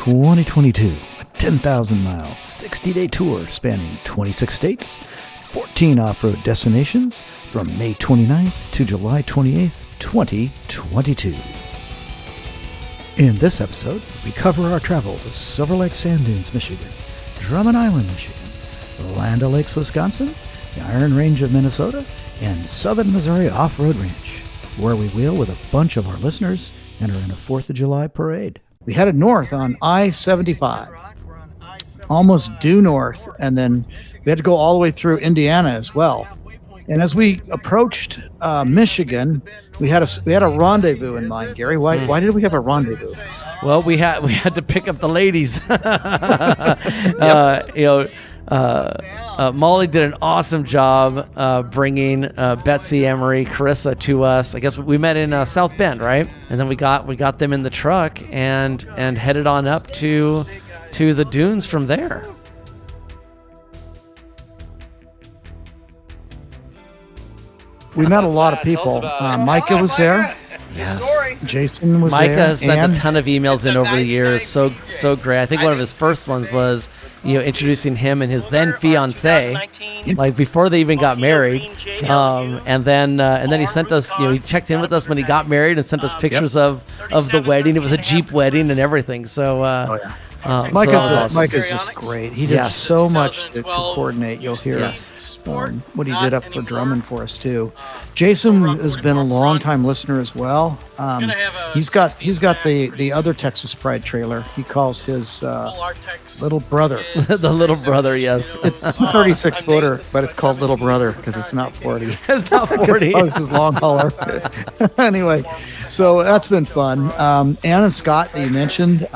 2022, a 10,000-mile, 60-day tour spanning 26 states, 14 off-road destinations from May 29th to July 28th, 2022. In this episode, we cover our travel to Silver Lake Sand Dunes, Michigan, Drummond Island, Michigan, Land O'Lakes, Wisconsin, the Iron Range of Minnesota, and Southern Missouri Off-Road Ranch, where we wheel with a bunch of our listeners and are in a 4th of July parade. We headed north on I-75, almost due north, and then we had to go all the way through Indiana as well. And as we approached Michigan, we had a rendezvous in mind. Gary, why did we have a rendezvous? Well, we had to pick up the ladies. Molly did an awesome job bringing Betsy, Emery, Carissa to us. I guess we met in South Bend, right? And then we got them in the truck and headed on up to the dunes from there. We met a lot of people. Micah was there. Yes. Jason was Micah there. has sent a ton of emails in over the years. So great. I think one of his first ones was, introducing him and his then fiance, like before they even got married. And then he sent us, he checked in with us when he got married and sent us pictures of the wedding. It was a Jeep wedding and everything. So, Micah's just great. He did so much to coordinate. You'll hear what he did up for Drummond for us too. Jason has been a long-time listener as well. He's got the other Texas Pride trailer. He calls his little brother. The little brother, yes. It's a 36-footer, but it's called Little Brother because it's not 40. It's not 40. It's his long hauler. Anyway, so that's been fun. Ann and Scott that you mentioned,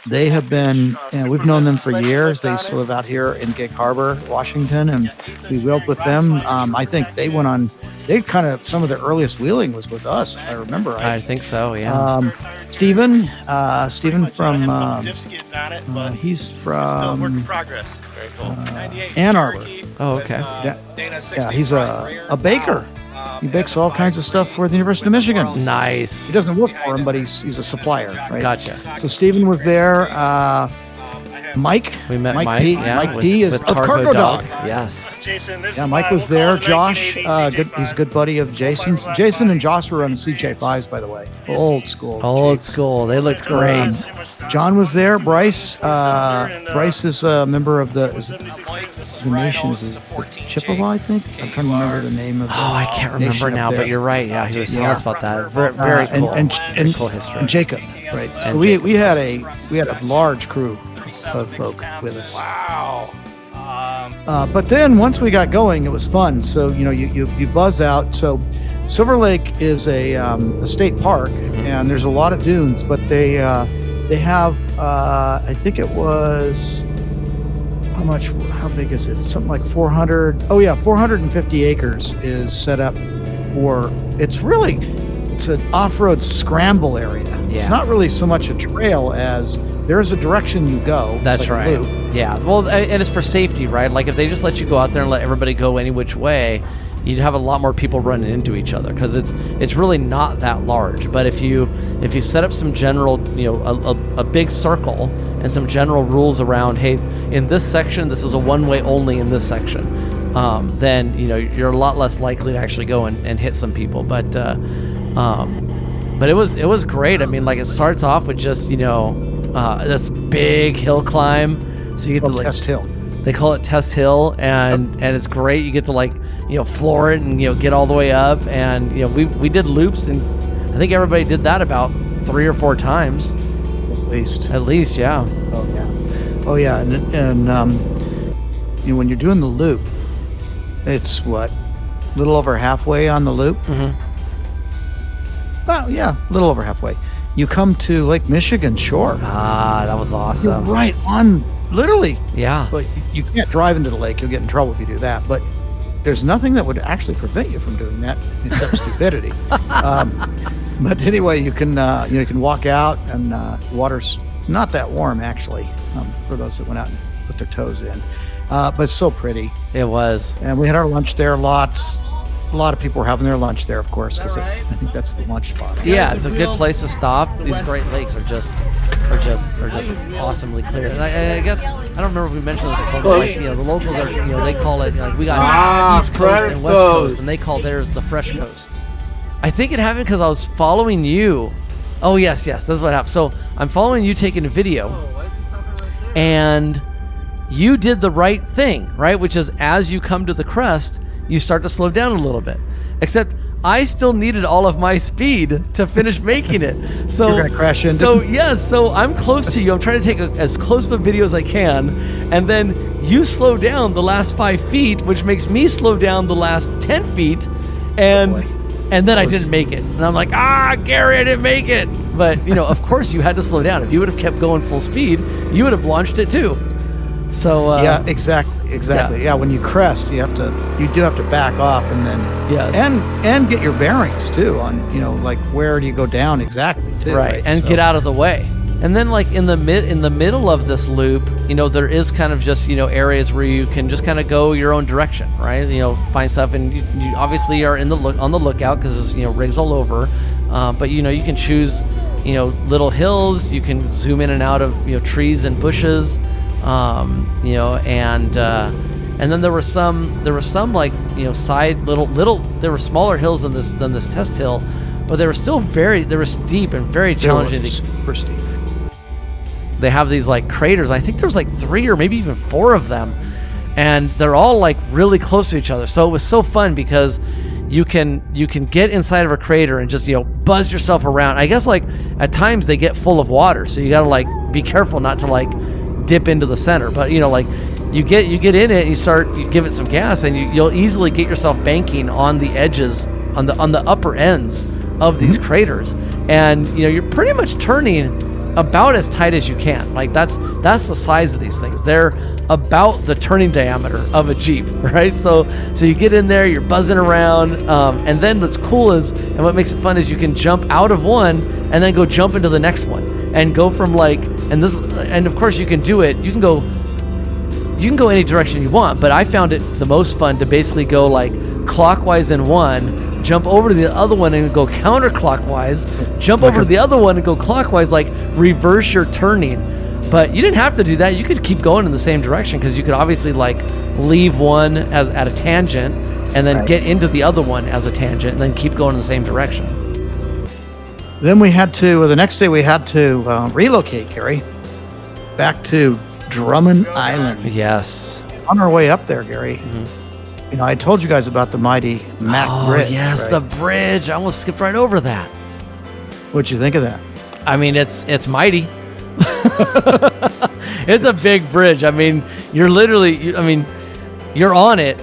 they have been, we've known them for years. They used to live out here in Gig Harbor, Washington, and we wheeled with them. I think they went on, some of their earliest wheeling was with us, I remember. I think so, yeah. Stephen from, he's from Ann Arbor. Oh, okay. Yeah, he's a baker. He bakes all kinds of stuff for the University of Michigan. Nice. He doesn't work for him, but he's a supplier, right? Gotcha. So Stephen was there. Mike. We met Mike. P. Mike P. is of Cargo Dog. Yes. Yeah, Mike was there. Josh, he's a good buddy of Jason's. Jason and Josh were on the CJ5s, by the way. Old school. Old school. They looked great. John was there. Bryce. Bryce is a member of the Nations. Is it Chippewa, I think? I'm trying to remember the name of the I can't remember now, but you're right. Yeah, he was telling us about that. Very cool. And cool history. And Jacob, right? So we had a large crew of folk with us. Wow. But then once we got going, it was fun. So you buzz out. So Silver Lake is a state park, and there's a lot of dunes. But they have I think it was how big is it? Something like 400. Oh yeah, 450 acres is set up for. It's an off-road scramble area. Yeah. It's not really so much a trail as there's a direction you go. That's right. Yeah. Well, and it's for safety, right? Like if they just let you go out there and let everybody go any which way, you'd have a lot more people running into each other because it's really not that large. But if you set up some general, a big circle and some general rules around, hey, in this section, this is a one-way only in this section, then you're a lot less likely to actually go and hit some people. But it was great. I mean, like it starts off with just this big hill climb, so you get to Test Hill. They call it Test Hill, and it's great. You get to floor it and get all the way up, and we did loops, and I think everybody did that about 3 or 4 times, at least, yeah. Oh yeah, and when you're doing the loop, it's a little over halfway on the loop. Mm-hmm. Well, yeah, a little over halfway. You come to Lake Michigan shore. That was awesome. You're right on, literally. Yeah. But you can't drive into the lake. You'll get in trouble if you do that. But there's nothing that would actually prevent you from doing that except stupidity. But anyway, you can walk out, and the water's not that warm actually for those that went out and put their toes in. But it's so pretty. It was. And we had our lunch there. A lot of people were having their lunch there, of course, because I think that's the lunch spot. Yeah, it's a good place to stop. These Great Lakes are just just awesomely clear. And I guess I don't remember if we mentioned this before, but like, the locals are, they call it, like, we got East Coast and West Coast, and they call theirs the Fresh Coast. I think it happened because I was following you. Oh yes, that's what happened. So I'm following you taking a video, and you did the right thing, right? Which is, as you come to the crest, you start to slow down a little bit. Except I still needed all of my speed to finish making it. So you're gonna crash into. So I'm close to you. I'm trying to take as close of a video as I can, and then you slow down the last 5 feet, which makes me slow down the last 10 feet, and then I didn't make it. And I'm like, Gary, I didn't make it. But of course you had to slow down. If you would have kept going full speed, you would have launched it too. So yeah, exactly. Yeah, when you crest, you do have to back off, and then and get your bearings too on like where do you go down exactly too. Right, and get out of the way. And then like in the middle of this loop, there is kind of just areas where you can just kind of go your own direction, right? Find stuff, and you obviously are on the lookout because there's rigs all over. But you can choose little hills. You can zoom in and out of trees and bushes. And then there were some like side little there were smaller hills than this test hill, but they were still steep and very challenging. Super steep. They have these like craters. I think there's like 3 or maybe even 4 of them, and they're all like really close to each other. So it was so fun because you can get inside of a crater and just buzz yourself around. I guess like at times they get full of water, so you gotta like be careful not to like dip into the center. But like you get in it and you give it some gas, and you'll easily get yourself banking on the edges, on the upper ends of these craters, and you're pretty much turning about as tight as you can. Like that's the size of these things. They're about the turning diameter of a Jeep, right? So you get in there, you're buzzing around, and then what's cool is, and what makes it fun is, you can jump out of one and then go jump into the next one and go from like, and of course you can do it. You can go any direction you want, but I found it the most fun to basically go like clockwise in one, jump over to the other one and go counterclockwise, jump over to the other one and go clockwise, like reverse your turning. But you didn't have to do that. You could keep going in the same direction, because you could obviously like leave one at a tangent and then get into the other one as a tangent and then keep going in the same direction. Then the next day we had to relocate, Gary, back to Drummond Island. Yes. On our way up there, Gary, I told you guys about the mighty Mack Bridge. Oh, yes, right? The bridge. I almost skipped right over that. What'd you think of that? I mean, it's mighty. It's a big bridge. I mean, you're on it,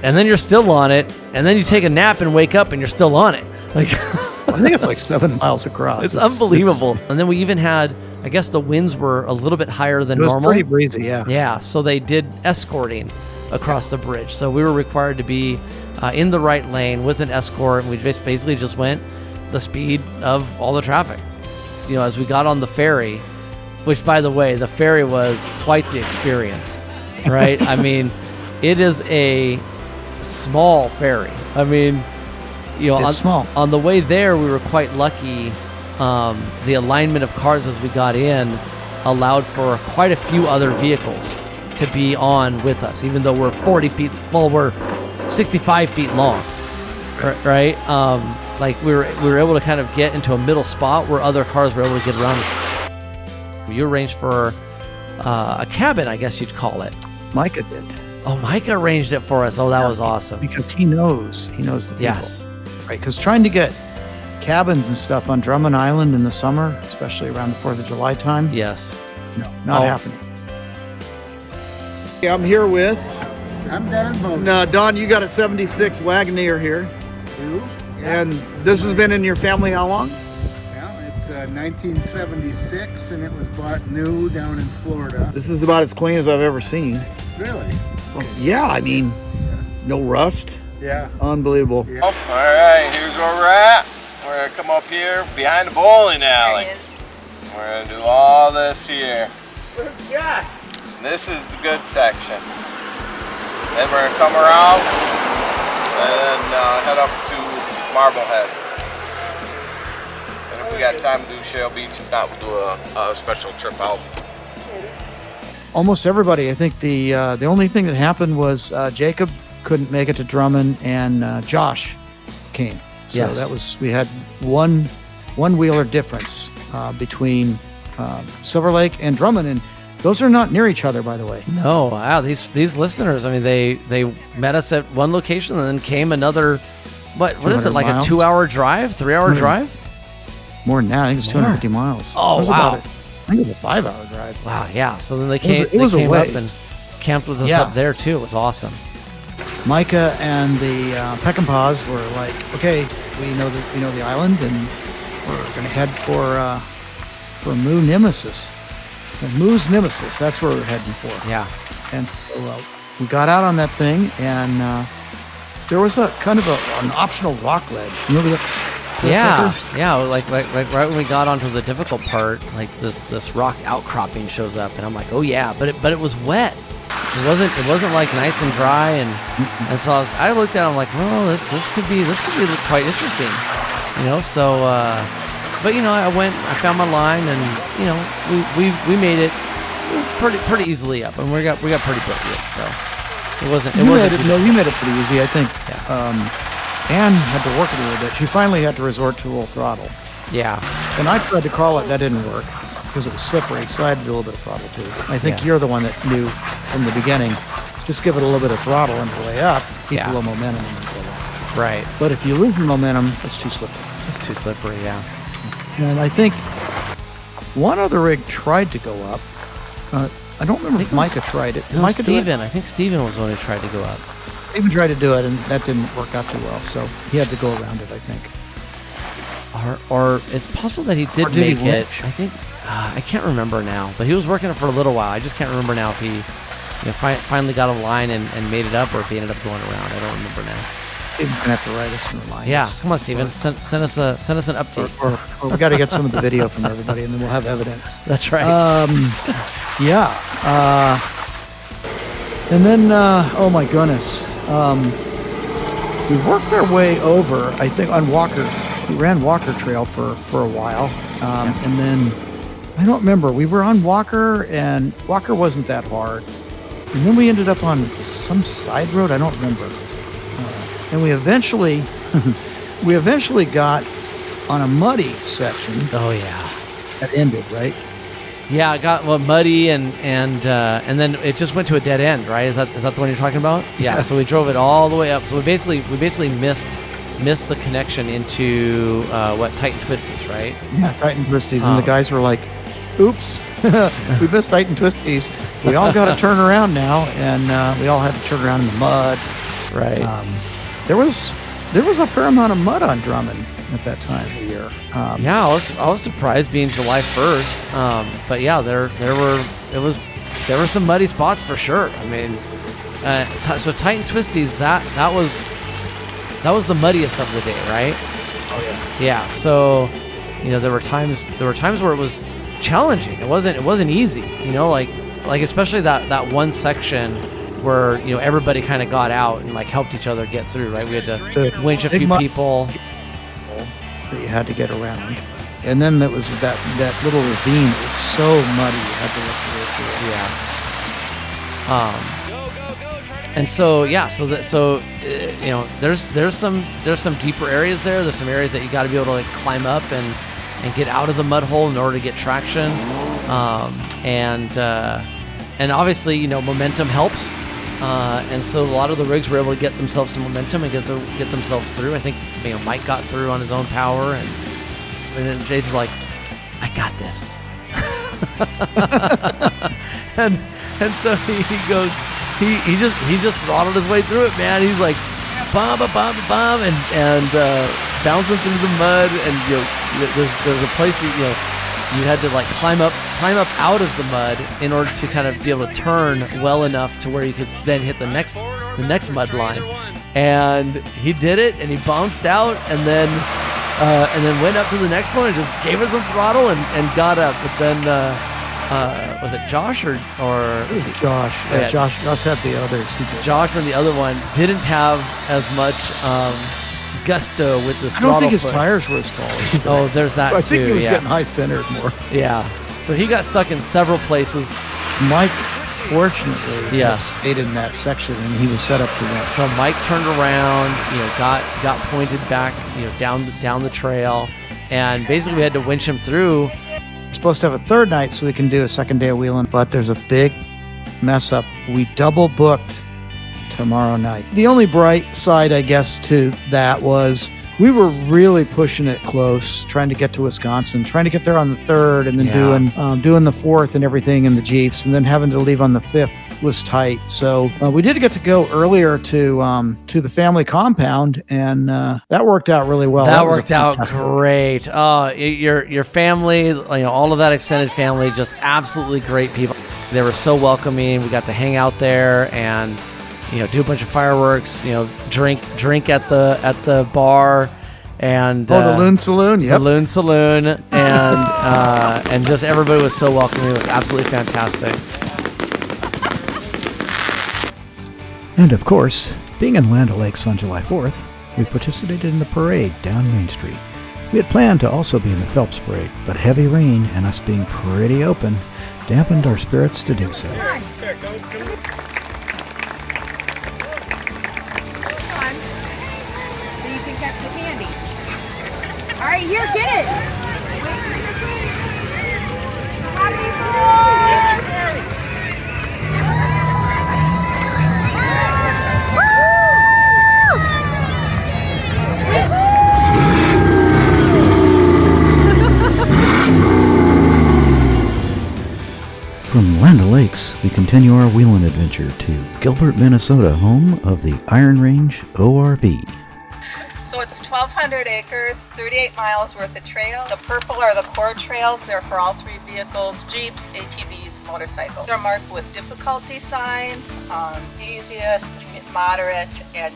and then you're still on it, and then you take a nap and wake up and you're still on it. Like I think it's like 7 miles across. It's unbelievable. And then we even had, I guess the winds were a little bit higher than normal. It was pretty breezy, yeah. Yeah, so they did escorting across the bridge. So we were required to be in the right lane with an escort, and we basically just went the speed of all the traffic. As we got on the ferry, which, by the way, the ferry was quite the experience, right? I mean, it is a small ferry. I mean, it's small. On the way there, we were quite lucky. The alignment of cars as we got in allowed for quite a few other vehicles to be on with us, even though we're 65 feet long, right? Like we were able to kind of get into a middle spot where other cars were able to get around us. You arranged for a cabin, I guess you'd call it. Micah did. Oh, Micah arranged it for us. Oh, that was awesome. Because he knows the people. Yes. Right, because trying to get cabins and stuff on Drummond Island in the summer, especially around the 4th of July time. Yes. No, not happening. I'm here with... I'm Don. No, Don, you got a 76 Wagoneer here. Yeah. And this has been in your family how long? Well, it's 1976, and it was bought new down in Florida. This is about as clean as I've ever seen. Really? Well, yeah, I mean, no rust. Yeah. Unbelievable. Yeah. Oh, all right, here's where we're at. We're gonna come up here behind the bowling alley. We're gonna do all this here. This is the good section. Then we're gonna come around and head up to Marblehead. Gonna we got time to do Shale Beach. If not, we'll do a special trip out. Almost everybody. I think the only thing that happened was Jacob couldn't make it to Drummond, and Josh came. So Yes. that was, we had one wheeler difference between Silver Lake and Drummond, and those are not near each other, by the way. No, wow, these listeners, I mean, they met us at one location and then came another, what is it, 200 like miles? a 2-hour drive, 3-hour drive? More than that. I think it's 250 miles. Oh, It was wow. about I think it was a 5-hour drive. Wow, yeah. So then they came, it was they a came up ways. and camped with us Yeah. up there too. It was awesome. Micah and the Peckinpahs were like, okay, we know the island, and we're going to head for Moo Nemesis. Moo's Nemesis. That's where we're heading for. Yeah. And so we got out on that thing, and there was a kind of an optional rock ledge. You know, Yeah, like right when we got onto the difficult part, like this rock outcropping shows up, and I'm like, oh yeah, but it was wet. It wasn't like nice and dry, and so I looked at it, I'm like, well, this could be quite interesting, you know. So, but you know, I found my line, and you know, we made it pretty easily up, and we got pretty quickly up. So it wasn't. you made it pretty easy, I think. Yeah. Anne had to work it a little bit. She finally had to resort to full throttle. Yeah. And I tried to crawl it. That didn't work because it was slippery, so I had to do a little bit of throttle too. I think Yeah. you're the one that knew from the beginning, just give it a little bit of throttle on the way up, keep Yeah. a little momentum and then go down. Right. But if you lose your momentum, it's too slippery. It's too slippery. Yeah. And I think one other rig tried to go up. I don't remember if Micah tried it. Did No, Micah do it? Steven. I think Steven was the one who tried to go up. Steven tried to do it, and that didn't work out too well, so he had to go around it, I think. Or it's possible that he did Or did he make it. winch? I think I can't remember now, but he was working it for a little while. I just can't remember now if he finally got a line and made it up, or if he ended up going around. I don't remember now. Steven's gonna have to write us and remind Yeah, us. come on, Steven. Send us an update. Or we got to get some of the video from everybody, and then we'll have evidence. That's right. Yeah. And then, oh my goodness, we worked our way over, I think, on Walker. We ran Walker Trail for a while, and then I don't remember. We were on Walker, and Walker wasn't that hard. And then we ended up on some side road. I don't remember. And we eventually got on a muddy section Oh yeah. that ended, right? Yeah, it got muddy and then it just went to a dead end, right? Is that the one you're talking about? Yeah. So we drove it all the way up. So we basically missed the connection into Titan Twisties, right? Yeah, Titan Twisties, and the guys were like, "Oops, we missed Titan Twisties. We all got to turn around now," and we all had to turn around in the mud. Right. There was a fair amount of mud on Drummond at that time of the year. Yeah, I was surprised being July 1st. But yeah, there were some muddy spots for sure. I mean, so Titan Twisties, that was the muddiest of the day, right? Oh yeah. Yeah. So, you know, there were times where it was challenging. It wasn't easy. You know, like especially that one section where, you know, everybody kind of got out and like helped each other get through, right? We had to winch a few people that you had to get around, and then there was that little ravine. It was so muddy, you had to look through it. Yeah. And so yeah, you know, there's some deeper areas there. There's some areas that you got to be able to like climb up and get out of the mud hole in order to get traction. And obviously, you know, momentum helps. And so a lot of the rigs were able to get themselves some momentum and get themselves through. I think, you know, Mike got through on his own power, and then Jason's like, "I got this," and so he goes, he just throttled his way through it, man. He's like, bomb, and bouncing through the mud, and you know, there's a place you had to like climb up out of the mud in order to kind of be able to turn well enough to where you could then hit the next mud line. And he did it, and he bounced out, and then went up to the next one and just gave it some throttle and got up. But then was it Josh or It was Josh. Yeah. Josh had the other CJ. Josh from the other one didn't have as much gusto with this I don't think throttle his foot. tires were as tall as he Oh, there's that So I too. think he was yeah. getting high-centered more. Yeah. So he got stuck in several places. Mike, fortunately, Yes. stayed in that section, and he was set up to that. So Mike turned around, got pointed back, down the trail, and basically we had to winch him through. We're supposed to have a third night so we can do a second day of wheeling, but there's a big mess up. We double booked tomorrow night. The only bright side, I guess, to that was we were really pushing it close, trying to get to Wisconsin, trying to get there on the 3rd, and then doing the 4th and everything in the Jeeps, and then having to leave on the 5th was tight. So we did get to go earlier to the family compound, and that worked out really well. That was a worked out fantastic- great. Your family, all of that extended family, just absolutely great people. They were so welcoming. We got to hang out there and do a bunch of fireworks. Drink at the bar, and the Loon Saloon. the Yep. Loon Saloon, and just everybody was so welcoming. It was absolutely fantastic. And of course, being in Land O'Lakes on July 4th, we participated in the parade down Main Street. We had planned to also be in the Phelps Parade, but heavy rain and us being pretty open dampened our spirits to do so. Come on. So you can catch the candy. All right, here, get it. Happy From Land O'Lakes, we continue our wheeling adventure to Gilbert, Minnesota, home of the Iron Range ORV. So it's 1,200 acres, 38 miles worth of trail. The purple are the core trails. They're for all 3 vehicles, Jeeps, ATVs, motorcycles. They're marked with difficulty signs, easiest, moderate, and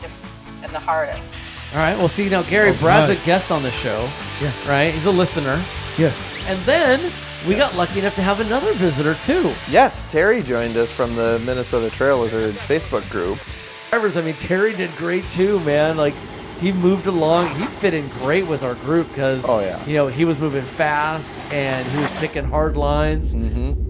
the hardest. All right. Well, see, now Gary, Brad's a guest on the show. Yeah. Right? He's a listener. Yes. And then we got lucky enough to have another visitor too. Yes, Terry joined us from the Minnesota Trail Wizard Facebook group. Drivers, I mean, Terry did great too, man. Like, he moved along. He fit in great with our group because, he was moving fast and he was picking hard lines. Mm-hmm.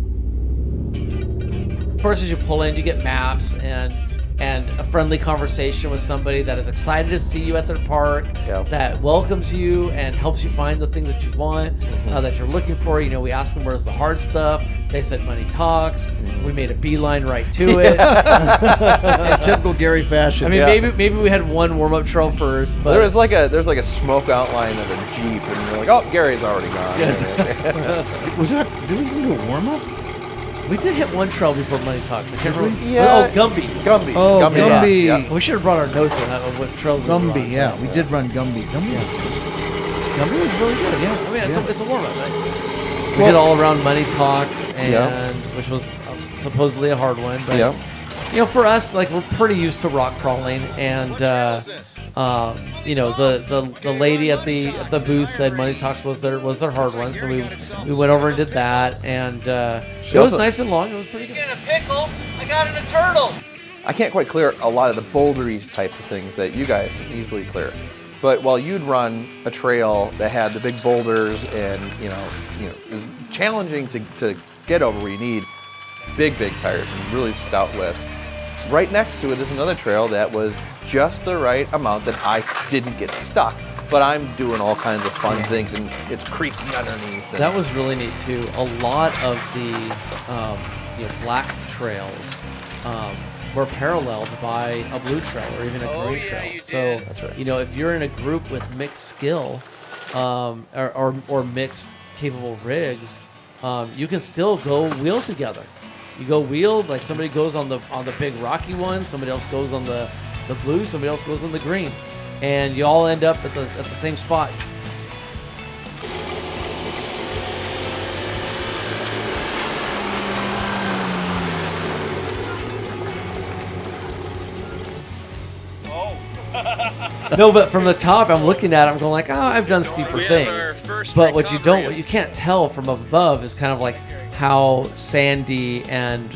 Of course, as you pull in, you get maps and a friendly conversation with somebody that is excited to see you at their park, that welcomes you and helps you find the things that you want, that you're looking for. We asked them where's the hard stuff. They said money talks. We made a beeline right to it. In typical Gary fashion. I mean, maybe we had one warm-up trail first, but There's like a smoke outline of a Jeep, and you're like, oh, Gary's already gone. Yes. Did we even do a warm-up? we did hit one trail before money talks. I can't remember. Yeah. Oh, Gumby. Gumby. Oh, Gumby. Yeah. We should have brought our notes on that, of what trails we were on. Gumby, yeah. We did run Gumby. Gumby was Gumby was really good, yeah. I mean, it's a warm-up, right? We did all around money talks, and which was supposedly a hard one. But, for us, like, we're pretty used to rock crawling, and the lady at the booth said money talks was their hard one, so we went over and did that, and it was nice and long. It was pretty good. I got a pickle. I got in a turtle. I can't quite clear a lot of the bouldery types of things that you guys can easily clear. But while you'd run a trail that had the big boulders and it was challenging to get over, where you need big tires and really stout lifts. Right next to it is another trail that was just the right amount that I didn't get stuck, but I'm doing all kinds of fun things and it's creaking underneath. That was really neat too. A lot of the black trails were paralleled by a blue trail or even a gray trail. So That's right. if you're in a group with mixed skill or mixed capable rigs, you can still go wheel together. You go wheel, like somebody goes on the big rocky one, somebody else goes on the blue, somebody else goes on the green, and you all end up at the same spot. No, but from the top, I'm looking at it, I'm going like, oh, I've done steeper things. But what you can't tell from above is kind of like how sandy and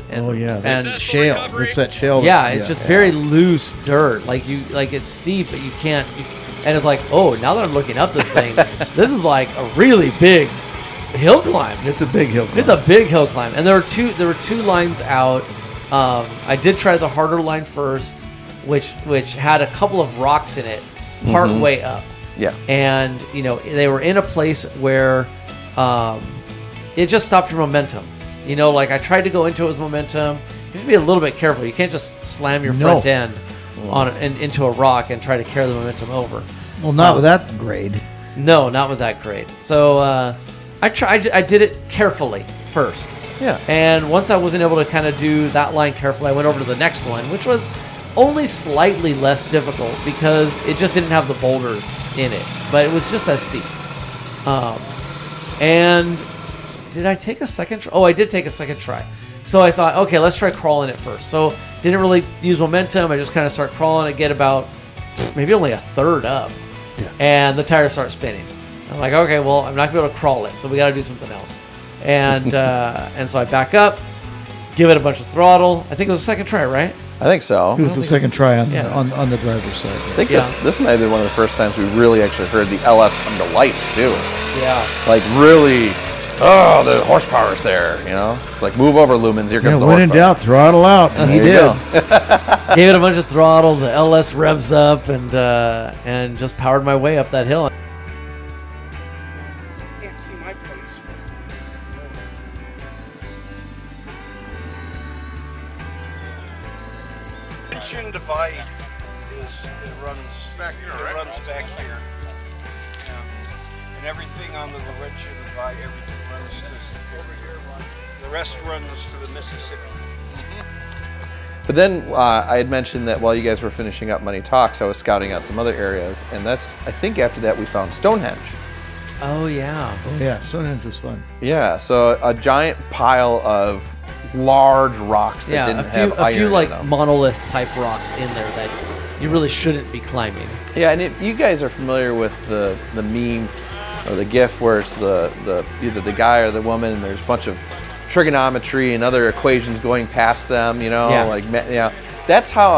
shale. It's that shale. Yeah, it's just very loose dirt. Like it's steep, but you can't. And it's like, oh, now that I'm looking up this thing, this is like a really big hill climb. It's a big hill climb. It's a big hill climb. And there were two lines out. I did try the harder line first, which had a couple of rocks in it part way up. Yeah. And, they were in a place where it just stopped your momentum. Like I tried to go into it with momentum. You have to be a little bit careful. You can't just slam your front end into a rock and try to carry the momentum over. Well, not with that grade. No, not with that grade. So I did it carefully first. Yeah. And once I wasn't able to kind of do that line carefully, I went over to the next one, which was only slightly less difficult because it just didn't have the boulders in it, but it was just as steep. And did I take a second try? Oh, I did take a second try. So I thought, okay, let's try crawling it first. So didn't really use momentum. I just kind of start crawling and get about maybe only a third up. Yeah. And the tires start spinning. I'm like, okay, well, I'm not going to be able to crawl it, so we got to do something else. And and so I back up, give it a bunch of throttle. I think it was the second try, right? I think so. It was the second try on, Yeah. on the driver's side. I think this might have been one of the first times we really actually heard the LS come to life, too. Yeah. Like, really, the horsepower's there, Like, move over, lumens, here comes the when in horsepower. doubt, throttle out. And he There you did. go. Gave it a bunch of throttle. The LS revs up and just powered my way up that hill. Can't see my place. Tension divide runs back here. It runs back here. And everything on the Laurentian divide, everything runs to over here. The rest runs to the Mississippi. But then I had mentioned that while you guys were finishing up Money Talks, I was scouting out some other areas, and I think after that we found Stonehenge. Oh, yeah. Oh, yeah. Stonehenge was fun. Yeah, so a giant pile of large rocks that didn't have a iron few in like them. monolith type rocks in there that you really shouldn't be climbing. Yeah, and if you guys are familiar with the meme or the GIF where it's the either the guy or the woman, and there's a bunch of trigonometry and other equations going past them, that's how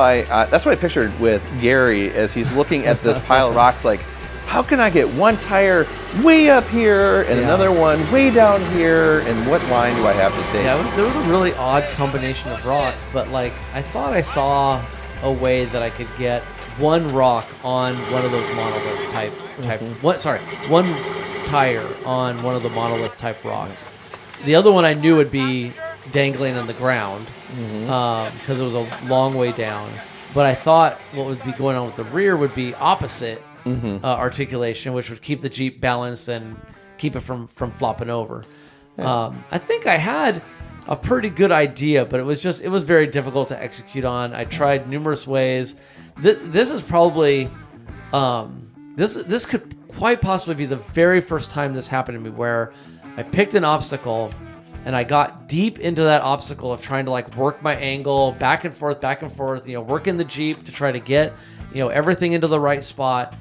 that's what I pictured with Gary as he's looking at this pile of rocks, like, how can I get one tire way up here and another one way down here, and what line do I have to take? Yeah, there was a really odd combination of rocks, but like I thought I saw a way that I could get one rock on one of those monolith type one tire on one of the monolith type rocks. The other one I knew would be dangling on the ground because it was a long way down. But I thought what would be going on with the rear would be opposite articulation, which would keep the Jeep balanced and keep it from flopping over. Yeah. I think I had a pretty good idea, but it was very difficult to execute on. I tried numerous ways. This is probably this could quite possibly be the very first time this happened to me, where I picked an obstacle and I got deep into that obstacle of trying to like work my angle back and forth, working the Jeep to try to get, everything into the right spot.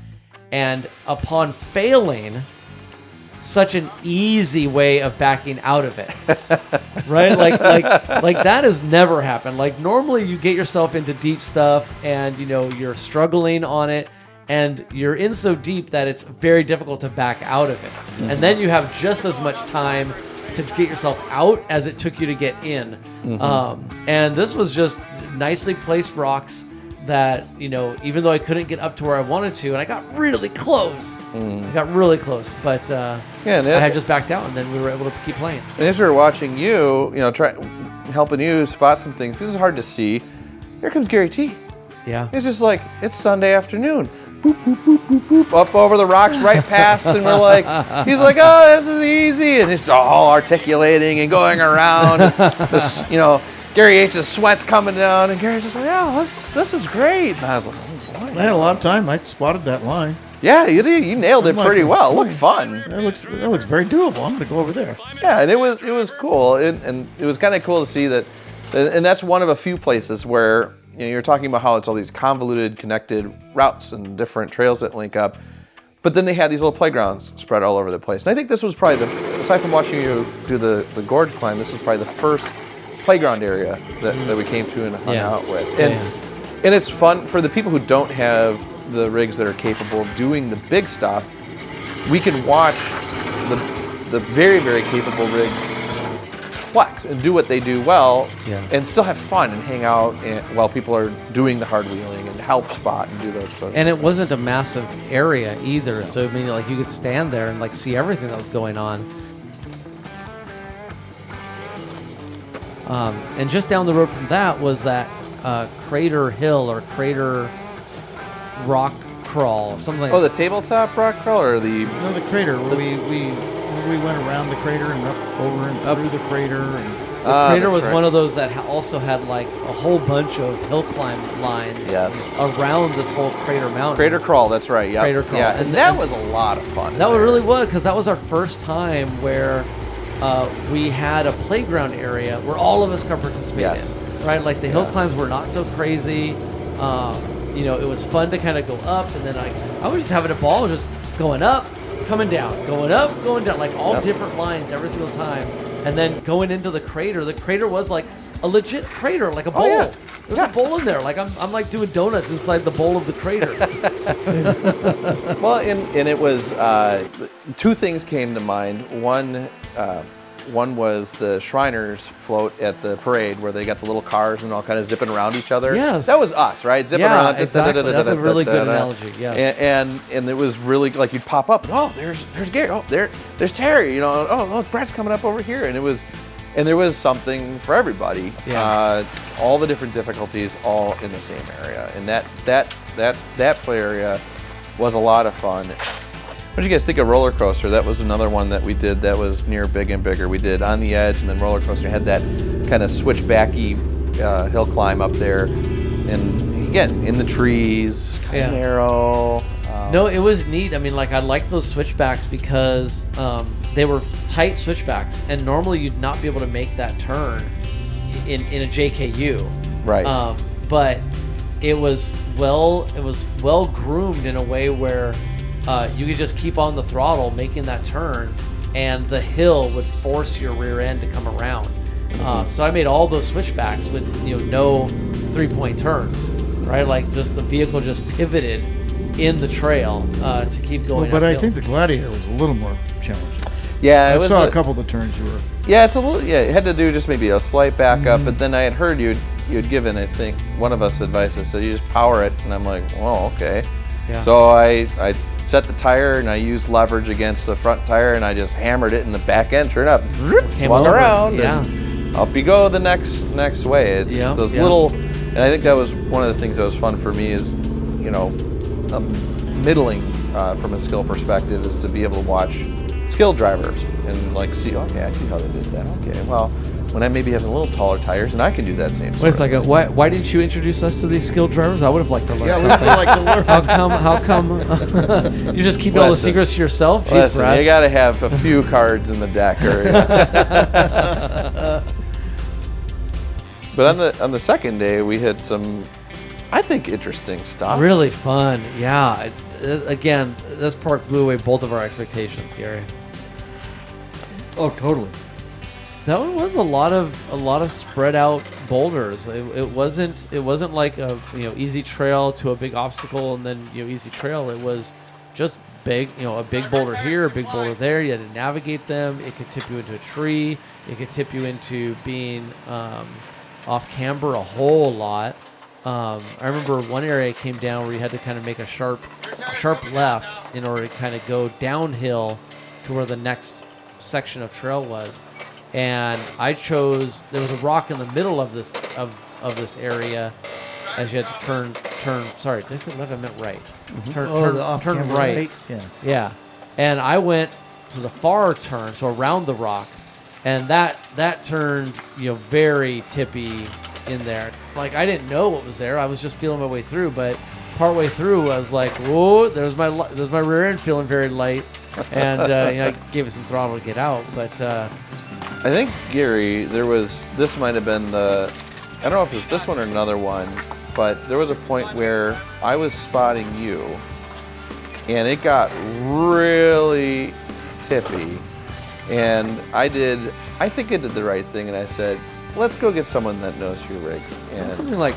And upon failing, such an easy way of backing out of it, right? Like that has never happened. Like normally you get yourself into deep stuff and, you're struggling on it, and you're in so deep that it's very difficult to back out of it. Yes. And then you have just as much time to get yourself out as it took you to get in. And this was just nicely placed rocks that, even though I couldn't get up to where I wanted to, and I got really close. But I had just backed out, and then we were able to keep playing. And as we were watching you, helping you spot some things, this is hard to see. Here comes Gary T. Yeah. It's just like, it's Sunday afternoon. Boop, boop, boop, boop, boop, up over the rocks, right past, and we're like, he's like, oh, this is easy, and he's all articulating and going around. This, Gary H's sweat's coming down, and Gary's just like, yeah, this is great. And I was like, oh boy. I had a lot of time. I spotted that line. Yeah, you nailed it pretty well. It looked fun. That looks very doable. I'm gonna go over there. Yeah, and it was cool, and it was kind of cool to see that, and that's one of a few places where. You're talking about how it's all these convoluted, connected routes and different trails that link up. But then they had these little playgrounds spread all over the place. And I think this was probably, aside from watching you do the gorge climb, this was probably the first playground area that we came to and hung out with. And it's fun for the people who don't have the rigs that are capable of doing the big stuff, we can watch the very, very capable rigs flex and do what they do well, and still have fun and hang out while people are doing the hard wheeling and help spot and do those sort of And things. it wasn't a massive area either, so I mean, like you could stand there and like see everything that was going on. And just down the road from that was that Crater Hill or Crater Rock Crawl or something like that. Oh, the tabletop rock crawl or the... No, the crater where we went around the crater and up over and through the crater. And the crater was one of those that also had like a whole bunch of hill climb lines around this whole crater mountain. Crater crawl, that's right. Yep. Crater crawl. Yeah, and that was a lot of fun. That really was, because that was our first time where we had a playground area where all of us could participate in. Right? Like the hill climbs were not so crazy. You know, it was fun to kind of go up, and then I was just having a ball, just going up, coming down, going up, going down, like all different lines every single time. And then going into the crater was like a legit crater, like a bowl. There was a bowl in there. Like I'm like doing donuts inside the bowl of the crater. Well, and it was two things came to mind. One was the Shriners float at the parade where they got the little cars and all kind of zipping around each other. Yes. That was us, right? Zipping around. Exactly. That's a really good analogy. Yes. And it was really like you'd pop up and there's Gary. Oh, there's Terry. You know, oh, Brad's coming up over here, and there was something for everybody. Yeah. All the different difficulties all in the same area, and that play area was a lot of fun. What did you guys think of Roller Coaster? That was another one that we did that was near Big and Bigger. We did On the Edge and then Roller Coaster. Had that kind of switchbacky hill climb up there. And again, in the trees, kind of narrow. No, it was neat. I mean, like I liked those switchbacks because they were tight switchbacks. And normally you'd not be able to make that turn in a JKU. Right. But it was well groomed in a way where you could just keep on the throttle, making that turn, and the hill would force your rear end to come around. So I made all those switchbacks with no 3-point turns, right? Like just the vehicle just pivoted in the trail to keep going. But I uphill. think the Gladiator was a little more challenging. Yeah, I saw a couple of the turns you were. Yeah, it's a little. Yeah, it had to do just maybe a slight back up, but then I had heard you'd given, I think, one of us advice that said you just power it, and I'm like, well, okay. Yeah. So I set the tire and I used leverage against the front tire and I just hammered it in the back end. Sure enough, swung around and up you go the next way. It's those little, and I think that was one of the things that was fun for me is, middling from a skill perspective is to be able to watch skilled drivers and like see, okay, I see how they did that. Okay, well, when I maybe have a little taller tires and I can do that same Wait a second. Why didn't you introduce us to these skilled drivers? I would have liked to learn something. Yeah, we would like to learn. How come you just keep all the secrets to yourself? Jeez, Listen, Brad. you got to have a few cards in the deck. But on the second day, we had some, I think, interesting stuff. Really fun. Yeah. Again, this park blew away both of our expectations, Gary. Oh, totally. That one was a lot of spread out boulders. It wasn't like a easy trail to a big obstacle and then easy trail. It was just big, a big boulder here, a big boulder there. You had to navigate them. It could tip you into a tree. It could tip you into being off camber a whole lot. I remember one area came down where you had to kind of make a sharp left in order to kind of go downhill to where the next section of trail was. And I chose, there was a rock in the middle of this area as you had to turn, sorry, did I say left? I meant right. Turn right. Yeah. And I went to the far turn, so around the rock, and that turned, very tippy in there. Like I didn't know what was there. I was just feeling my way through, but partway through I was like, whoa, there's my rear end feeling very light. And I gave it some throttle to get out, but I think, Gary, this might have been I don't know if it was this one or another one, but there was a point where I was spotting you, and it got really tippy, and I think I did the right thing, and I said, let's go get someone that knows your rig. And something like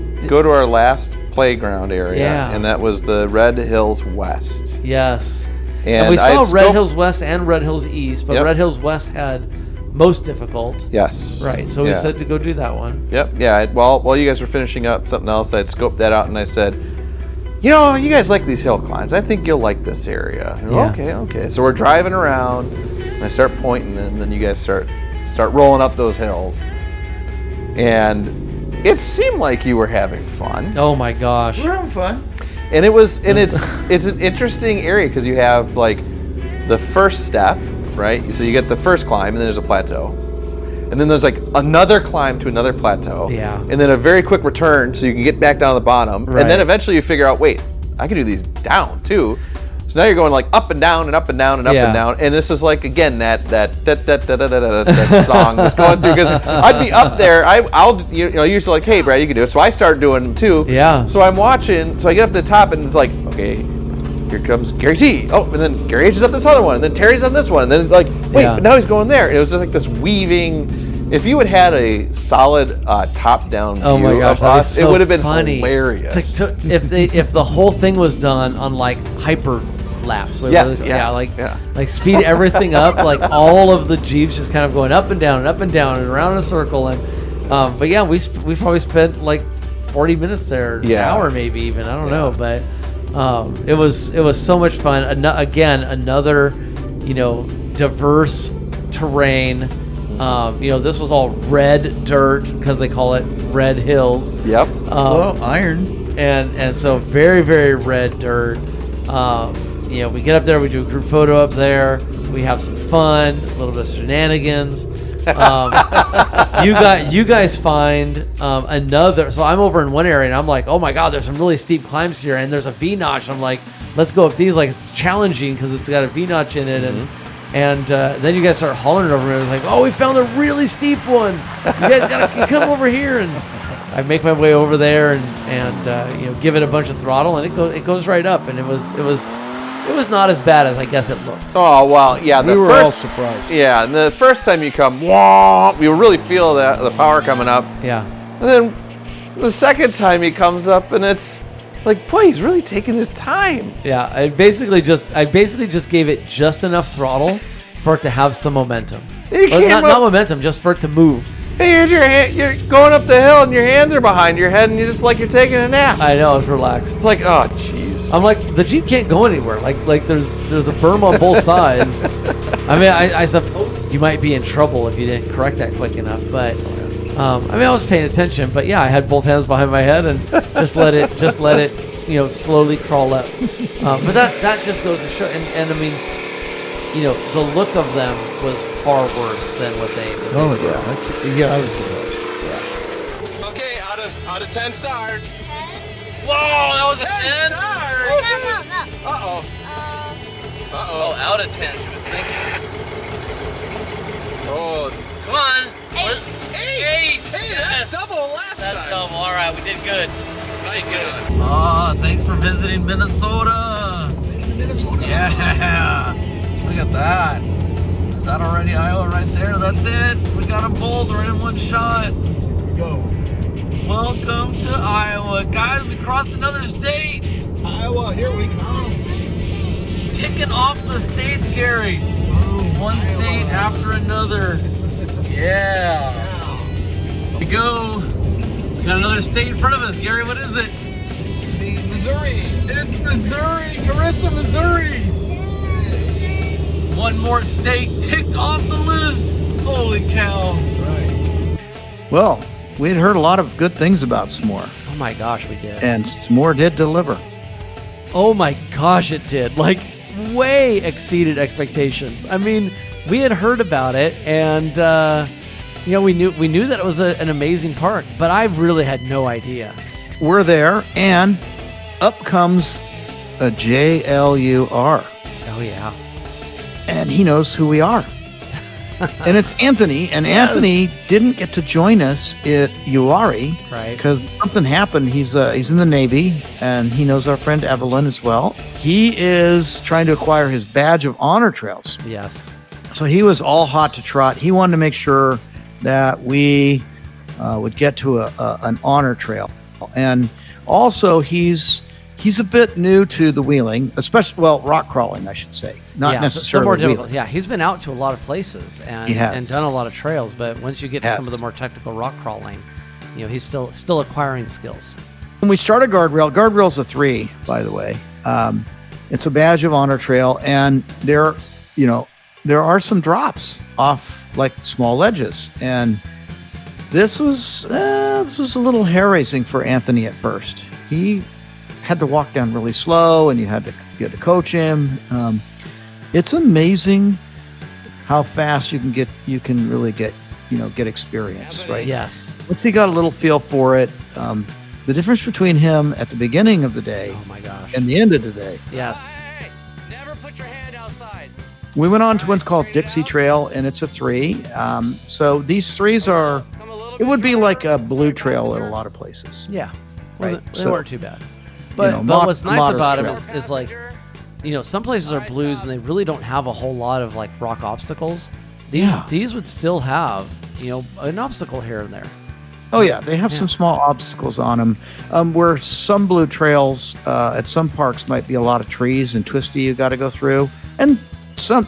Bye. go to our last playground area, Yeah. and that was the Red Hills West. Yes. And we I saw had Red scoped- Hills West and Red Hills East, but Yep. Red Hills West had most difficult. Yes. Right. So we Yeah. said to go do that one. Yep. Yeah. While you guys were finishing up something else, I'd scoped that out, and I said, you know, you guys like these hill climbs. I think you'll like this area. And, Yeah. Okay. So we're driving around, and I start pointing, and then you guys start rolling up those hills, and it seemed like you were having fun. Oh my gosh. We're having fun. And it's an interesting area because you have like the first step, right? So you get the first climb, and then there's a plateau, and then there's like another climb to another plateau, Yeah. and then a very quick return so you can get back down to the bottom, Right. and then eventually you figure out, wait, I can do these down too. So now you're going like up and down and up and down and up Yeah. and down, and this is like again that song was going through because I'd be up there. I'll usually like, hey Brad, you can do it. So I start doing them too. Yeah. So I'm watching. So I get up to the top, and it's like, okay, here comes Gary T. Oh, and then Gary H is up this other one, and then Terry's on this one, and then it's like, wait, Yeah. but now he's going there. And it was just like this weaving. If you had a solid top-down view Oh my gosh, of that was us, so it would have been funny. hilarious. It's like if the whole thing was done on like hyper laps. Yes, Like speed everything up, like all of the Jeeps just kind of going up and down and up and down and around in a circle. And but yeah, we probably spent like 40 minutes there, an hour maybe even. I don't know, but it was so much fun. Another diverse terrain. This was all red dirt because they call it Red Hills. Yep. Iron. And so very, very red dirt. We get up there, we do a group photo up there, we have some fun, a little bit of shenanigans. You guys find another. So I'm over in one area and I'm like, oh my god, there's some really steep climbs here, and there's a V-notch. I'm like, let's go up these. Like, it's challenging because it's got a V-notch in it. And then you guys start hollering over me. I was like, oh, we found a really steep one. You guys gotta come over here. And I make my way over there and give it a bunch of throttle, and it goes right up. And it was not as bad as I guess it looked. Oh well, yeah. We were all surprised. Yeah, and the first time you come, wah, you really feel the power coming up. Yeah. And then the second time he comes up, and it's like, boy, he's really taking his time. Yeah, I basically just gave it just enough throttle for it to have some momentum. Not momentum, just for it to move. Hey, you're going up the hill, and your hands are behind your head, and you're just like you're taking a nap. I know, it's relaxed. It's like, oh, jeez. I'm like, the Jeep can't go anywhere. Like there's a berm on both sides. I mean, I suppose you might be in trouble if you didn't correct that quick enough, but. I was paying attention, but yeah, I had both hands behind my head and just let it, slowly crawl up. But that just goes to show, and I mean, the look of them was far worse than what they. Yeah, I was surprised. Okay, out of 10 stars. 10? Whoa, that was 10 stars. No. Uh-oh. Oh, out of 10, she was thinking. Oh, come on. 8. Hey, that's double last time. That's double. All right, we did good. Nice. Thanks for visiting Minnesota. Yeah. Look at that. Is that already Iowa right there? That's it. We got a boulder in one shot. Go. Welcome to Iowa. Guys, we crossed another state. Iowa, here we come. Ticking off the states, Gary. One state after another. Yeah. Here we go. We got another state in front of us. Gary, what is it? It's Missouri. It's Missouri. Carissa, Missouri. One more state ticked off the list. Holy cow. That's right. Well, we had heard a lot of good things about SMORR, Oh my gosh, we did. and SMORR did deliver. Oh my gosh, it did. Like, way exceeded expectations. I mean, we had heard about it, and we knew that it was an amazing park, but I really had no idea. We're there, and up comes a JLUR, Oh yeah. and he knows who we are. And it's Anthony, and Yes. Anthony didn't get to join us at UARI Right. because something happened. He's in the Navy, and he knows our friend Evelyn as well. He is trying to acquire his badge of honor trails. Yes. So he was all hot to trot. He wanted to make sure that we would get to an honor trail. And also he's a bit new to the wheeling, especially, well, rock crawling, I should say, not yeah, necessarily more difficult. wheeling. Yeah, he's been out to a lot of places and done a lot of trails, but once you get to some of the more technical rock crawling, he's still acquiring skills. When we started Guardrail's a 3, by the way. It's a badge of honor trail, and there are some drops off like small ledges, and this was a little hair-raising for Anthony at first. He had to walk down really slow, and you had to coach him. It's amazing how fast you can really get experience, right? Yes. Once he got a little feel for it, the difference between him at the beginning of the day, oh my gosh, and the end of the day. Yes. Hey, never put your hand outside. We went on to what's called Dixie Trail, and it's a 3. So these 3s it would be like a blue trail at a lot of places. Yeah. Right. They weren't too bad. But what's nice about them is like, some places are blues and they really don't have a whole lot of like rock obstacles. These would still have, an obstacle here and there. Oh yeah, they have some small obstacles on them. Where some blue trails at some parks might be a lot of trees and twisty you got to go through, and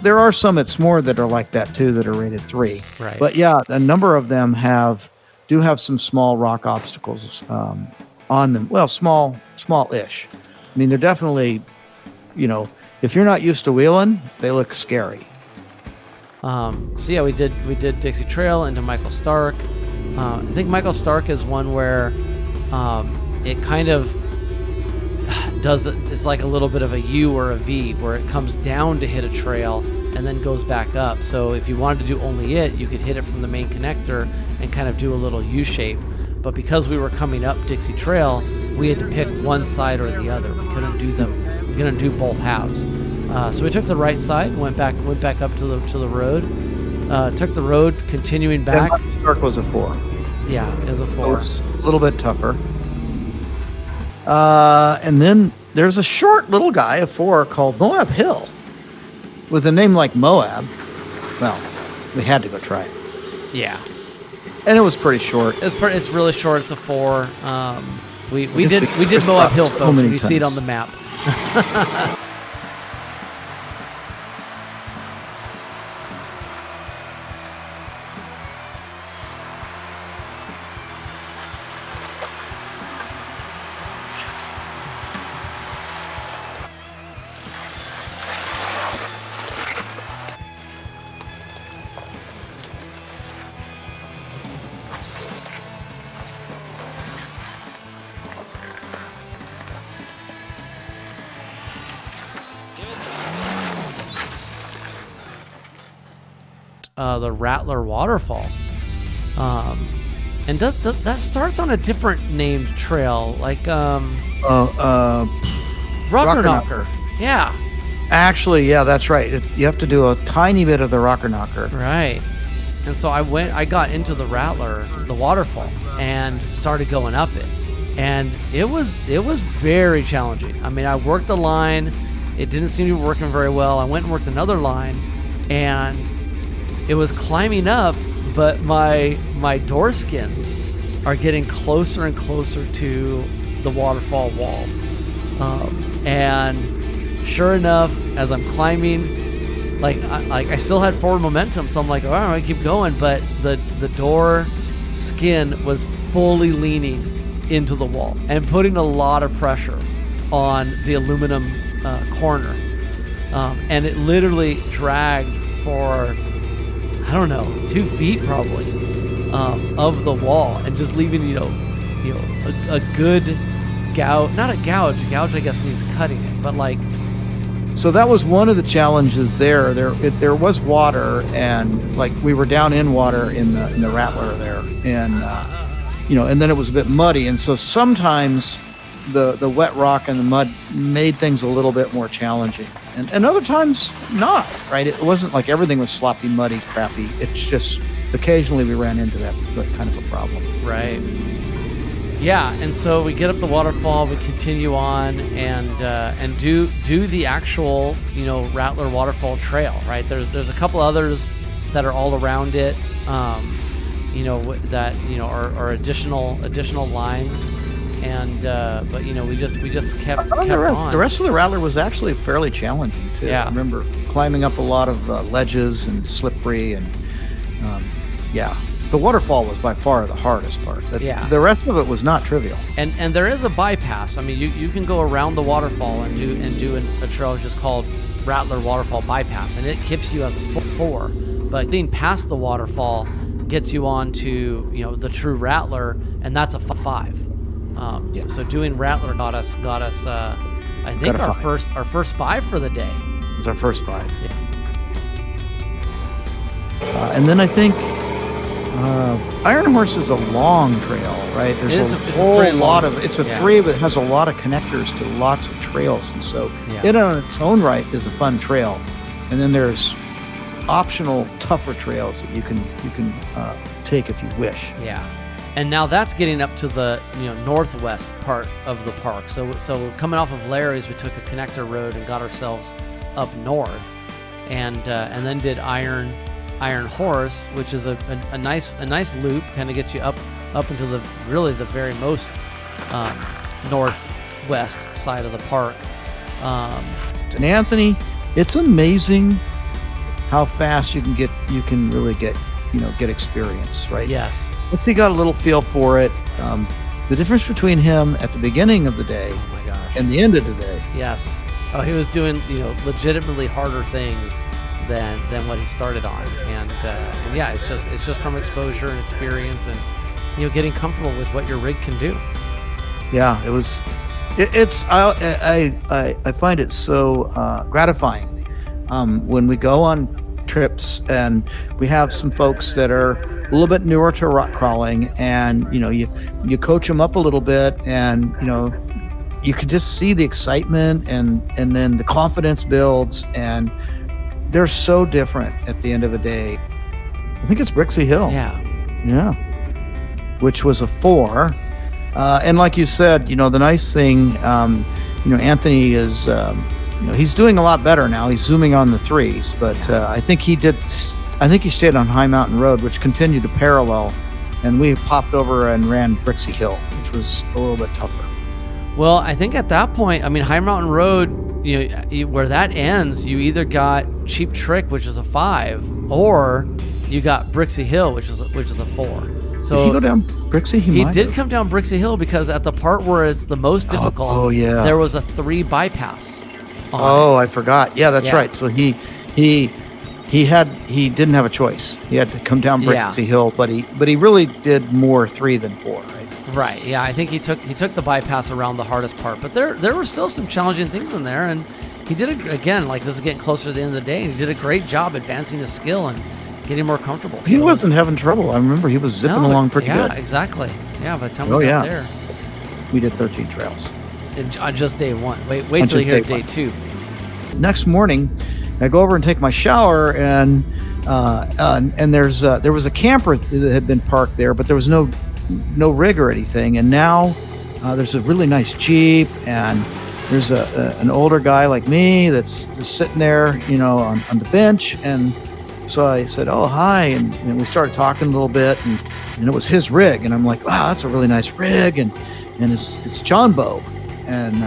there are some at SMORR that are like that too, that are rated 3. Right. But yeah, a number of them do have some small rock obstacles on them. Well, small-ish. I mean, they're definitely, if you're not used to wheeling, they look scary. So yeah, we did Dixie Trail into Michael Stark. I think Michael Stark is one where it kind of it's like a little bit of a U or a V, where it comes down to hit a trail and then goes back up. So if you wanted to do only it, you could hit it from the main connector and kind of do a little U shape. But because we were coming up Dixie Trail, we had to pick one side or the other. We couldn't do them. We couldn't do both halves. So we took the right side, went back up to the road. Took the road, continuing back. Michael Stark was a 4. Yeah, it was a 4. It was a little bit tougher. And then there's a short little guy, a 4, called Moab Hill, with a name like Moab. Well, we had to go try it. Yeah. And it was pretty short. It's really short. It's a 4. We did Moab Hill, folks. You see it on the map. The Rattler Waterfall, and that starts on a different named trail, like Rocker Knocker. Yeah, actually, yeah, that's right. You have to do a tiny bit of the Rocker Knocker, right? And so I got into the Rattler, the waterfall, and started going up it, and it was very challenging. I mean, I worked the line, it didn't seem to be working very well. I went and worked another line, and it was climbing up, but my door skins are getting closer and closer to the waterfall wall. And sure enough, as I'm climbing, I still had forward momentum, so I'm like, all right, I keep going, but the door skin was fully leaning into the wall and putting a lot of pressure on the aluminum corner. And it literally dragged for, I don't know, 2 feet probably of the wall, and just leaving a good gouge. Not a gouge. A gouge, I guess, means cutting it, but like. So that was one of the challenges there. There was water, and like we were down in water in the Rattler there, and and then it was a bit muddy, and so sometimes the wet rock and the mud made things a little bit more challenging. And other times not, right? It wasn't like everything was sloppy, muddy, crappy. It's just occasionally we ran into that kind of a problem. Right. Yeah, and so we get up the waterfall, we continue on, and do the actual Rattler Waterfall Trail. Right. There's a couple others that are all around it. That are additional lines. and but you know, we just kept on. The rest of the Rattler was actually fairly challenging too. Yeah. I remember climbing up a lot of ledges and slippery, and yeah, the waterfall was by far the hardest part. Yeah. The rest of it was not trivial. And there is a bypass. I mean, you can go around the waterfall and do a trail just called Rattler Waterfall Bypass, and it keeps you as a 4. But getting past the waterfall gets you on to, you know, the true Rattler, and that's a 5. So doing Rattler got us I think our first 5 for the day. It was our first 5. Yeah. And then I think Iron Horse is a long trail, right? There's a whole lot of it's a 3, but it has a lot of connectors to lots of trails, and so it on its own right is a fun trail. And then there's optional tougher trails that you can take if you wish. Yeah. And now that's getting up to the, you know, northwest part of the park. So coming off of Larry's, we took a connector road and got ourselves up north, and then did Iron Horse, which is a nice loop, kind of gets you up into the very most northwest side of the park. And Anthony, it's amazing how fast you can really get experience, right? Yes. Once he got a little feel for it, the difference between him at the beginning of the day, oh my gosh, and the end of the day. Yes. Oh, he was doing, you know, legitimately harder things than what he started on, and yeah, it's just from exposure and experience, and, you know, getting comfortable with what your rig can do. Yeah, it was. I find it so gratifying when we go on trips and we have some folks that are a little bit newer to rock crawling, and, you know, you coach them up a little bit, and, you know, you can just see the excitement, and then the confidence builds, and they're so different at the end of the day. I think it's Brixie Hill. Yeah. Which was a 4. And like you said, you know, the nice thing, you know, Anthony is, you know, he's doing a lot better now. He's zooming on the 3s, but I think he stayed on High Mountain Road, which continued to parallel, and we popped over and ran Brixie Hill, which was a little bit tougher. Well, I think at that point, I mean, High Mountain Road, you know, where that ends, you either got Cheap Trick, which is a 5, or you got Brixie Hill, which is a 4. So did he go down Brixie? He did come down Brixie Hill, because at the part where it's the most difficult, there was a 3 bypass. I forgot. Yeah, that's right. So he didn't have a choice. He had to come down Brixie Hill, but he really did more 3 than 4, right? Right. Yeah, I think he took the bypass around the hardest part, but there were still some challenging things in there, and he did it again. Like, this is getting closer to the end of the day, and he did a great job advancing his skill and getting more comfortable. He wasn't having trouble. I remember he was zipping along pretty good. Yeah, exactly. Yeah, by the time we got there, we did 13 trails on just day 1. Wait till you hear day 2. Next morning, I go over and take my shower, and there was a camper that had been parked there, but there was no rig or anything. And now there's a really nice Jeep, and there's an older guy like me that's just sitting there, you know, on the bench. And so I said, "Oh, hi," and we started talking a little bit, and it was his rig, and I'm like, "Wow, that's a really nice rig," and it's John Bow, and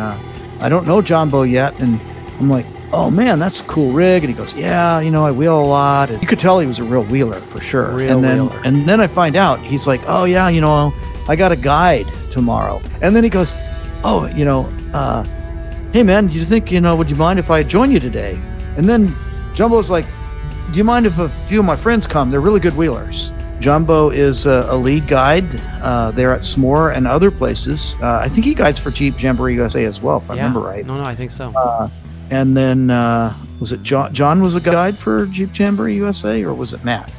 I don't know John Bow yet, and I'm like, "Oh man, that's a cool rig." And he goes, "Yeah, you know, I wheel a lot." And you could tell he was a real wheeler for sure. And then I find out he's like, "Oh yeah, you know, I got a guide tomorrow." And then he goes, "Oh, you know, hey man, do you think, you know, would you mind if I join you today?" And then Jumbo's like, "Do you mind if a few of my friends come? They're really good wheelers." Jumbo is a lead guide there at SMORR and other places. I think he guides for Jeep Jamboree USA as well, if I remember right. No, I think so. And then was it John? John was a guide for Jeep Jamboree USA, or was it Matt?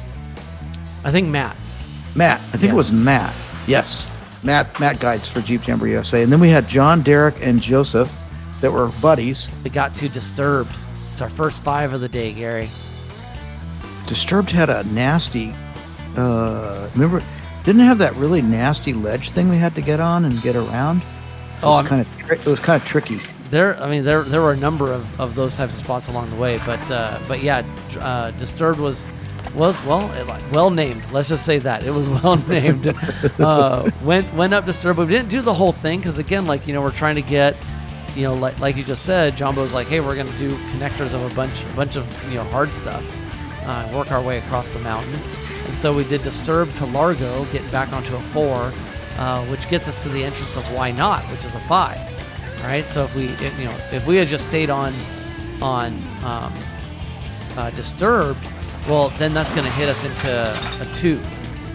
I think Matt. I think it was Matt. Yes, Matt guides for Jeep Jamboree USA. And then we had John, Derek, and Joseph that were buddies. We got to Disturbed. It's our first 5 of the day, Gary. Disturbed had a nasty. Remember, didn't it have that really nasty ledge thing we had to get on and get around? It was kind of tricky. There were a number of those types of spots along the way, but yeah, Disturbed was was well named. Let's just say that it was well named. Went up disturbed, but we didn't do the whole thing because again, like we're trying to get, like you just said, Jumbo's like, hey, we're gonna do connectors of a bunch of hard stuff, work our way across the mountain, and so we did disturbed to Largo, getting back onto a 4, which gets us to the entrance of Why Not, which is a 5. Right, so if we had just stayed on disturbed, well, then that's going to hit us into a 2,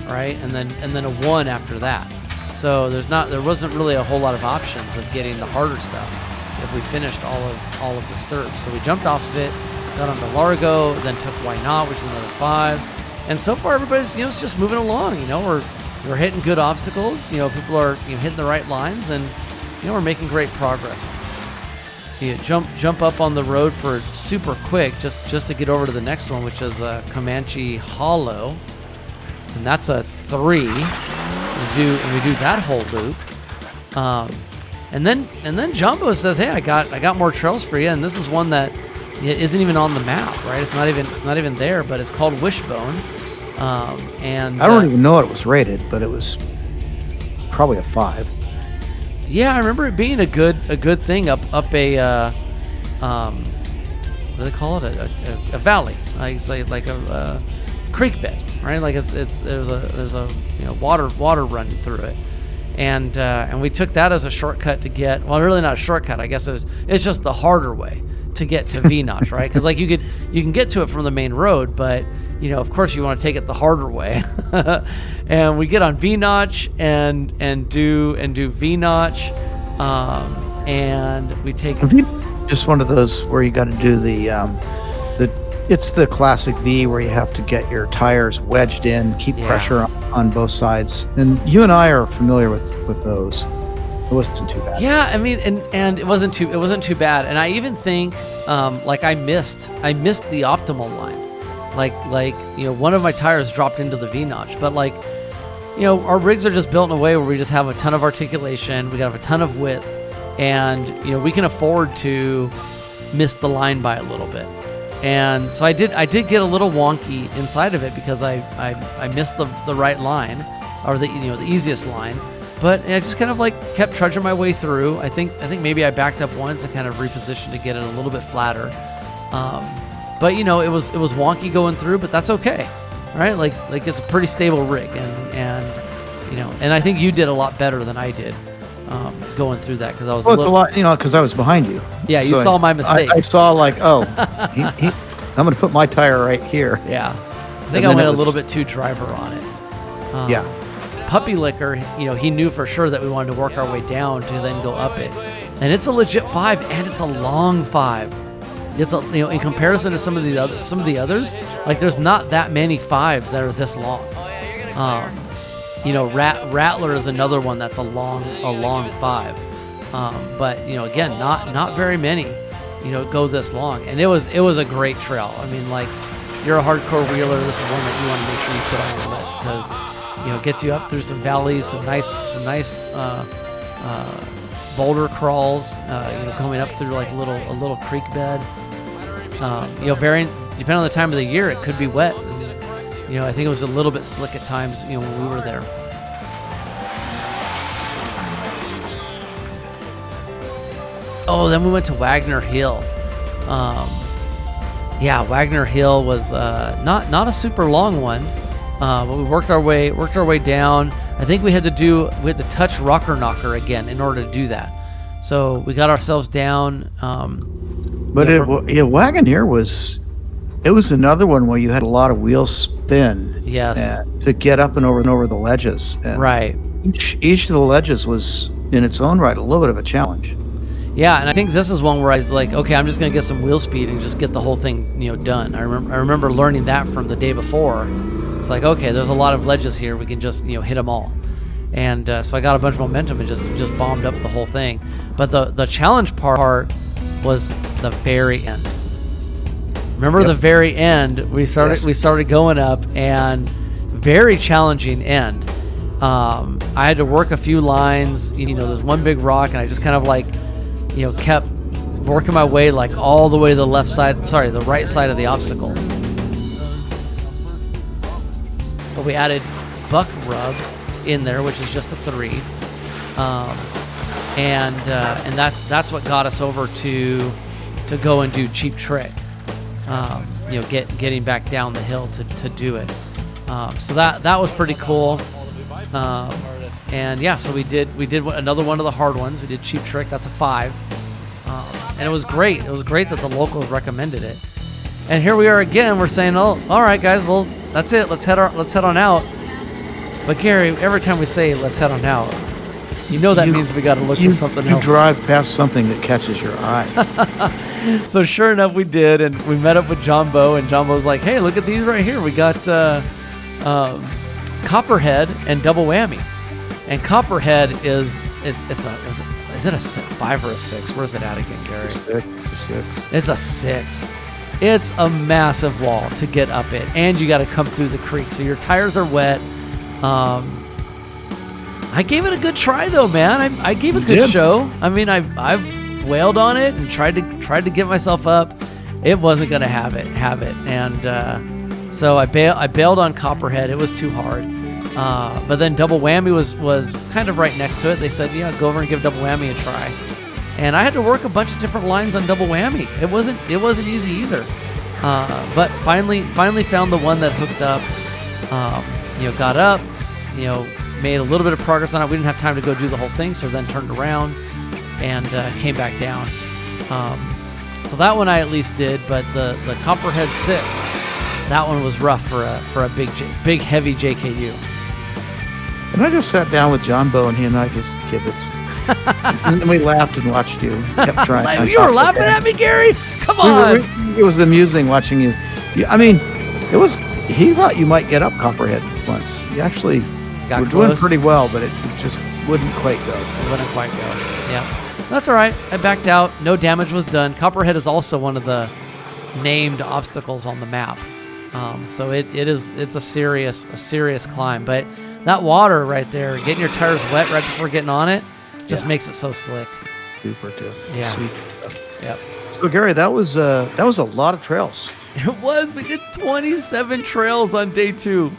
right, and then a 1 after that. So there wasn't really a whole lot of options of getting the harder stuff if we finished all of disturbed. So we jumped off of it, got onto Largo, then took Why Not, which is another 5, and so far everybody's it's just moving along. We're hitting good obstacles. People are hitting the right lines, and we're making great progress. You jump up on the road for super quick just to get over to the next one, which is Comanche Hollow, and that's a 3. We do that whole loop, and then Jumbo says, "Hey, I got more trails for you," and this is one that isn't even on the map, right? It's not even there, but it's called Wishbone, and I don't even know it was rated, but it was probably a 5. Yeah, I remember it being a good thing up a what do they call it? A valley. I say like a creek bed, right? Like there's a water running through it, and we took that as a shortcut to get, well, really not a shortcut. I guess it's just the harder way to get to V-Notch, right? Because like you can get to it from the main road, but of course you want to take it the harder way. And we get on V-Notch and do V-Notch, and we take just one of those where you got to do it's the classic V where you have to get your tires wedged in, keep pressure on both sides, and you and I are familiar with those. It wasn't too bad. Yeah, I mean, and it wasn't too bad. And I even think like I missed the optimal line. Like one of my tires dropped into the V-notch, but our rigs are just built in a way where we just have a ton of articulation, we have a ton of width, and we can afford to miss the line by a little bit. And so I did get a little wonky inside of it because I missed the right line, or the easiest line. But I just kind of kept trudging my way through. I think maybe I backed up once and kind of repositioned to get it a little bit flatter. But it was wonky going through, but that's okay, right? Like it's a pretty stable rig, and I think you did a lot better than I did going through that because I was because I was behind you. Yeah, you saw my mistake. I saw I'm going to put my tire right here. Yeah, I think I went a little bit too driver on it. Yeah. Puppy Liquor, he knew for sure that we wanted to work our way down to then go up it, and it's a legit 5, and it's a long 5. It's in comparison to some of the others, there's not that many 5s that are this long. Rattler is another one that's a long 5, but again, not very many, go this long, and it was a great trail. I mean, you're a hardcore wheeler, this is one that you want to make sure you put on your list because. Gets you up through some valleys, some nice boulder crawls. Coming up through a little creek bed. Varying depending on the time of the year, it could be wet. And, I think it was a little bit slick at times. When we were there. Oh, then we went to Wagner Hill. Wagner Hill was not a super long one. But we worked our way down. I think we had to touch Rocker Knocker again in order to do that. So we got ourselves down. Wagoneer was another one where you had a lot of wheel spin. Yes. To get up and over the ledges. And right. Each of the ledges was in its own right a little bit of a challenge. Yeah, and I think this is one where I was like, okay, I'm just gonna get some wheel speed and just get the whole thing, done. I remember learning that from the day before. It's like, okay, there's a lot of ledges here. We can just, hit them all. And so I got a bunch of momentum and just bombed up the whole thing. But the challenge part was the very end. Remember the very end? We started going up, and very challenging end. I had to work a few lines. There's one big rock, and I just kind of kept working my way all the way to the right side of the obstacle. but we added buck rub in there, which is just a 3. And that's what got us over to go and do Cheap Trick. Getting back down the hill to do it. So that was pretty cool. So we did another one of the hard ones. We did Cheap Trick. That's a 5. And it was great. It was great that the locals recommended it. And here we are again. We're saying, oh, all right, guys. Well, that's it. Let's head on out. But Gary, every time we say let's head on out, that means we got to look for something else. You drive past something that catches your eye. So sure enough, we did, and we met up with John Bow, and John Bow's like, "Hey, look at these right here. We got Copperhead and Double Whammy." And Copperhead is it a 5 or a 6? Where's it at again, Gary? It's a 6. It's a 6. It's a massive wall to get up it, and you got to come through the creek, so your tires are wet. I gave it a good try though, man. I gave a good show. I mean, I wailed on it and tried to get myself up. It wasn't gonna have it, and so I bailed on Copperhead. It was too hard. But then Double Whammy was kind of right next to it. They said, yeah, go over and give Double Whammy a try. And I had to work a bunch of different lines on Double Whammy. It wasn't easy either. But finally found the one that hooked up. Got up. Made a little bit of progress on it. We didn't have time to go do the whole thing, so then turned around and came back down. So that one I at least did, but the Copperhead 6, that one was rough for a big heavy JKU. And I just sat down with John Bow, and he and I just kibitzed. And then we laughed and watched you. Kept trying. You were laughing at me, Gary? Come on. It was amusing watching you. I mean, it was. He thought you might get up Copperhead once. You actually were doing pretty well, but it just wouldn't quite go. It wouldn't quite go. Yeah. That's all right. I backed out. No damage was done. Copperhead is also one of the named obstacles on the map. So it's a serious climb. But that water right there, getting your tires wet right before getting on it, just makes it so slick. Super tough. Yeah. Sweet stuff. Yep. So Gary, that was a lot of trails. It was. We did 27 trails on day 2.